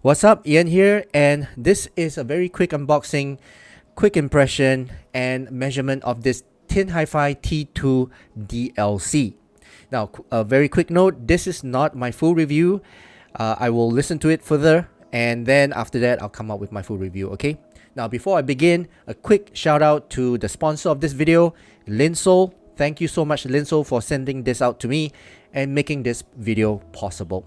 What's up, Ian here, and this is a very quick unboxing, quick impression, and measurement of this Tinhifi T2 DLC. Now, a very quick note, this is not my full review. I will listen to it further, and then after that, I'll come up with my full review, okay? Now, before I begin, a quick shout out to the sponsor of this video, Linsoul. Thank you so much, Linsoul, for sending this out to me and making this video possible.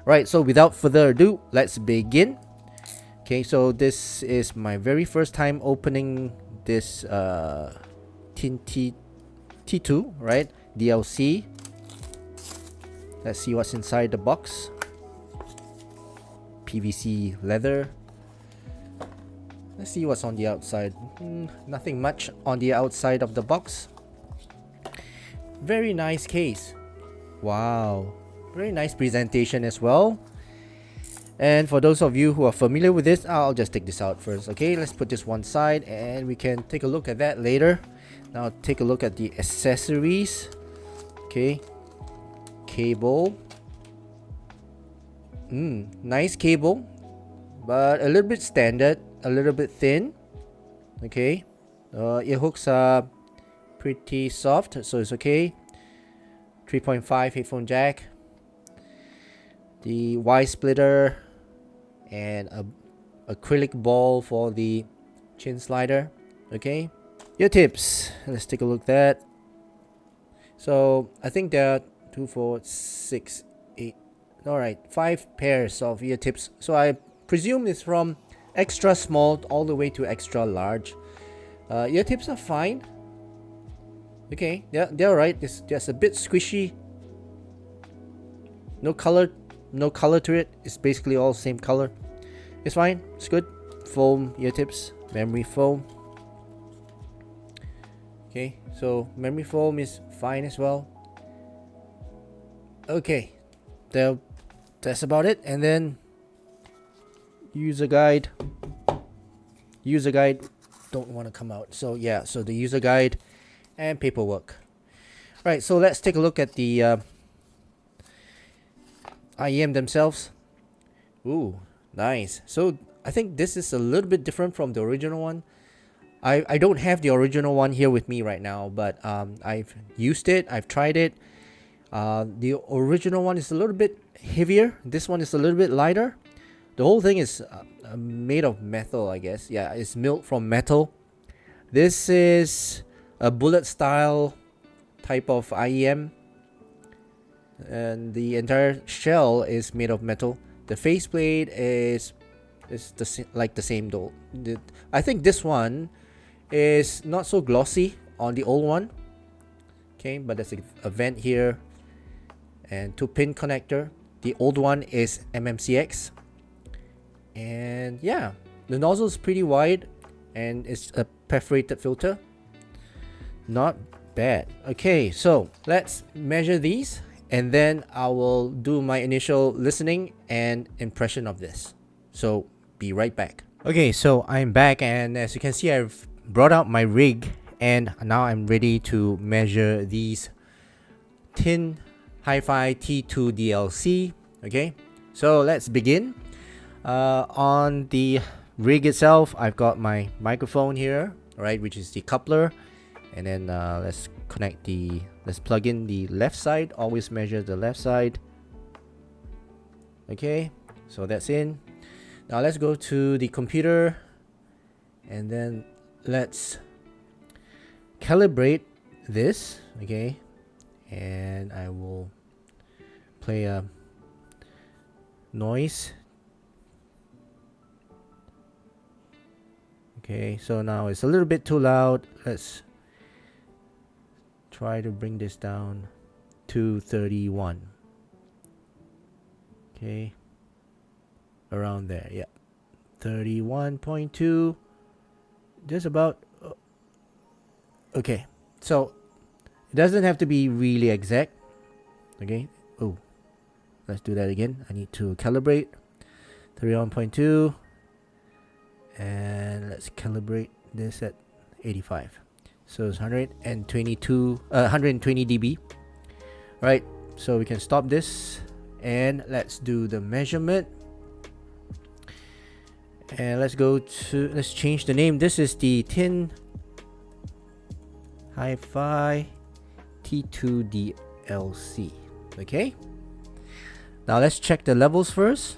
Right, so without further ado, let's begin. Okay, so this is my very first time opening this Tinhifi T2, right? DLC. Let's see what's inside the box. PVC leather. Let's see what's on the outside. Nothing much on the outside of the box. Very nice case. Wow. Very nice presentation as well. And for those of you who are familiar with this, I'll just take this out first. Okay, let's put this one side and we can take a look at that later. Now take a look at the accessories. Okay, cable. Nice cable, but a little bit standard, a little bit thin. Okay, ear hooks are pretty soft, so it's okay. 3.5 headphone jack. The Y splitter and a acrylic ball for the chin slider. Okay, ear tips. Let's take a look at that. So I think there are 2, 4, 6, 8. All right, 5 pairs of ear tips. So I presume it's from extra small all the way to extra large. Ear tips are fine. Okay, they're alright. It's just a bit squishy. No color to it. It's basically all same color. It's fine. It's good. Foam ear tips. Memory foam. Okay, so memory foam is fine as well. Okay, that's about it. And then user guide. User guide don't want to come out. So yeah, so the user guide and paperwork. Right, so let's take a look at the IEM themselves. Ooh, nice. So I think this is a little bit different from the original one. I don't have the original one here with me right now, but I've used it, I've tried it. The original one is a little bit heavier. This one is a little bit lighter. The whole thing is made of metal, I guess. Yeah, it's built from metal. This is a bullet style type of IEM. And the entire shell is made of metal. The faceplate is like the same though. I think this one is not so glossy on the old one. Okay, but there's a vent here and 2-pin connector. The old one is MMCX. And yeah, the nozzle is pretty wide and it's a perforated filter. Not bad. Okay, so let's measure these. And then I will do my initial listening and impression of this. So be right back. Okay, so I'm back, and as you can see, I've brought out my rig, and now I'm ready to measure these Tinhifi T2 DLC. Okay, so let's begin. On the rig itself, I've got my microphone here, right, which is the coupler, and then let's plug in the left side. Always measure the left side. Okay, so that's in. Now let's go to the computer and then let's calibrate this. Okay, and I will play a noise. Okay, so now it's a little bit too loud. Let's try to bring this down to 31. Okay, around there. Yeah, 31.2, just about. Okay, so it doesn't have to be really exact. Okay, oh, let's do that again. I need to calibrate. 31.2, and let's calibrate this at 85. So it's 120 dB. Right, so we can stop this and let's do the measurement. And let's change the name. This is the Tinhifi T2 DLC. Okay. Now let's check the levels first.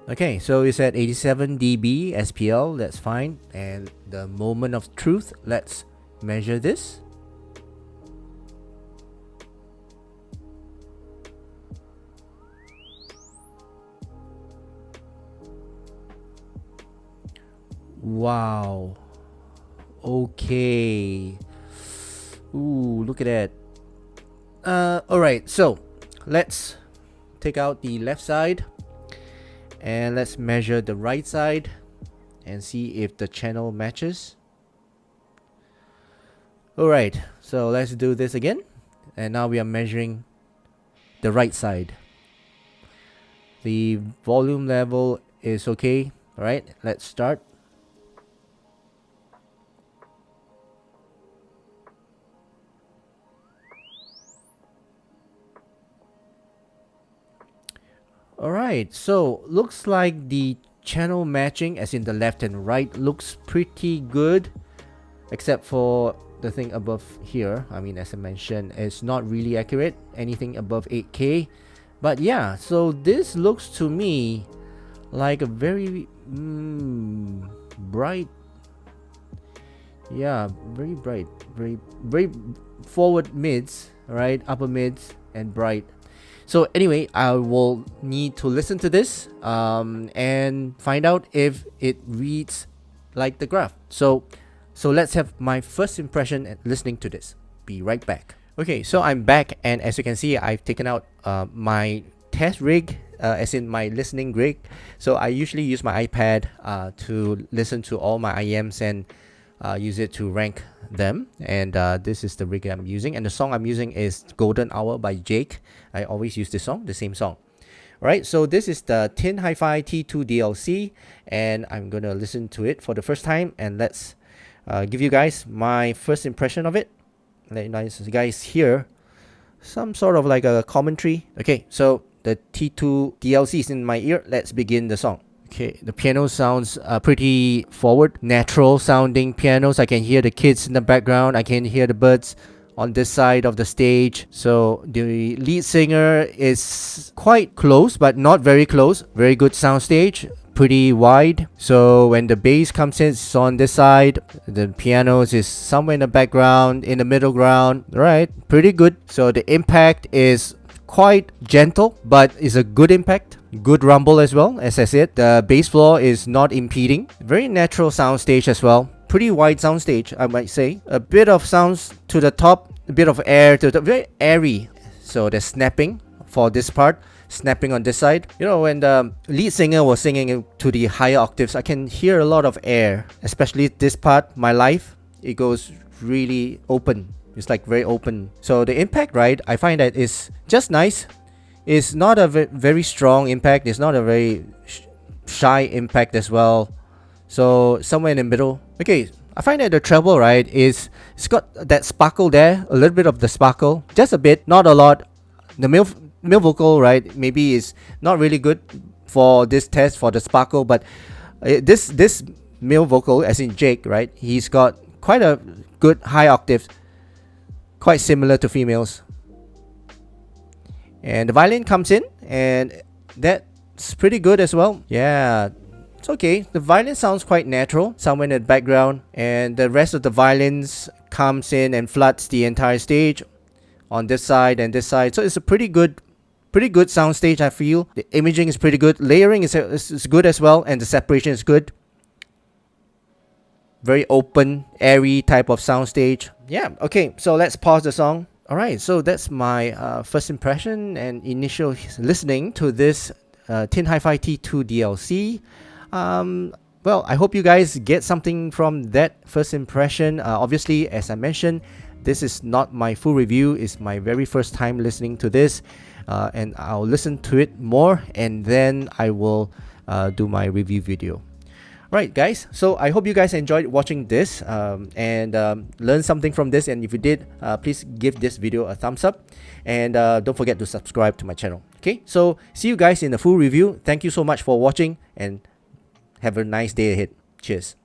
Okay, so it's at 87 dB SPL, that's fine. And the moment of truth, let's measure this. Wow. Okay. Ooh, look at that. Alright, so let's take out the left side and let's measure the right side and see if the channel matches. Alright, so let's do this again. And now we are measuring the right side. The volume level is okay. Alright, let's start. Alright, so looks like the channel matching, as in the left and right, looks pretty good. Except for the thing above here. I mean, as I mentioned, it's not really accurate. Anything above 8K. But yeah, so this looks to me like a very bright. Yeah, very bright. Very forward mids, right? Upper mids and bright. So anyway, I will need to listen to this and find out if it reads like the graph. So let's have my first impression at listening to this. Be right back. Okay, so I'm back, and as you can see, I've taken out my test rig, as in my listening rig. So I usually use my iPad to listen to all my IEMs and use it to rank them. And this is the rig I'm using, and the song I'm using is Golden Hour by Jake. I always use this song, the same song. Alright, so this is the Tinhifi T2 DLC, and I'm gonna listen to it for the first time, and let's give you guys my first impression of it. Let you guys hear some sort of like a commentary. Okay, so the T2 DLC is in my ear. Let's begin the song. Okay, the piano sounds pretty forward, natural sounding pianos. I can hear the kids in the background. I can hear the birds on this side of the stage. So the lead singer is quite close, but not very close. Very good soundstage, pretty wide. So when the bass comes in, it's on this side. The pianos is somewhere in the background, in the middle ground. Right, pretty good. So the impact is quite gentle, but it's a good impact. Good rumble as well. As I said, the bass floor is not impeding. Very natural soundstage as well. Pretty wide soundstage, I might say. A bit of sounds to the top, a bit of air to the very airy. So the snapping for this part, snapping on this side. You know, when the lead singer was singing to the higher octaves, I can hear a lot of air, especially this part, My Life. It goes really open. It's like very open. So the impact, right, I find that is just nice. It's not a very strong impact. It's not a very shy impact as well. So somewhere in the middle. Okay, I find that the treble, right, it's got that sparkle there. A little bit of the sparkle. Just a bit, not a lot. The male vocal, right, maybe is not really good for this test, for the sparkle. But this male vocal, as in Jake, right, he's got quite a good high octave. Quite similar to females. And the violin comes in, and that's pretty good as well. Yeah, it's okay. The violin sounds quite natural, somewhere in the background, and the rest of the violins comes in and floods the entire stage on this side and this side. So it's a pretty good sound stage, I feel. The imaging is pretty good. Layering is good as well, and the separation is good. Very open, airy type of sound stage. Yeah, okay, so let's pause the song. Alright, so that's my first impression and initial listening to this Tinhifi T2 DLC. Well, I hope you guys get something from that first impression. Obviously, as I mentioned, this is not my full review. It's my very first time listening to this. And I'll listen to it more, and then I will do my review video. Right, guys. So I hope you guys enjoyed watching this and learned something from this. And if you did, please give this video a thumbs up. And don't forget to subscribe to my channel. Okay, so see you guys in the full review. Thank you so much for watching and have a nice day ahead. Cheers.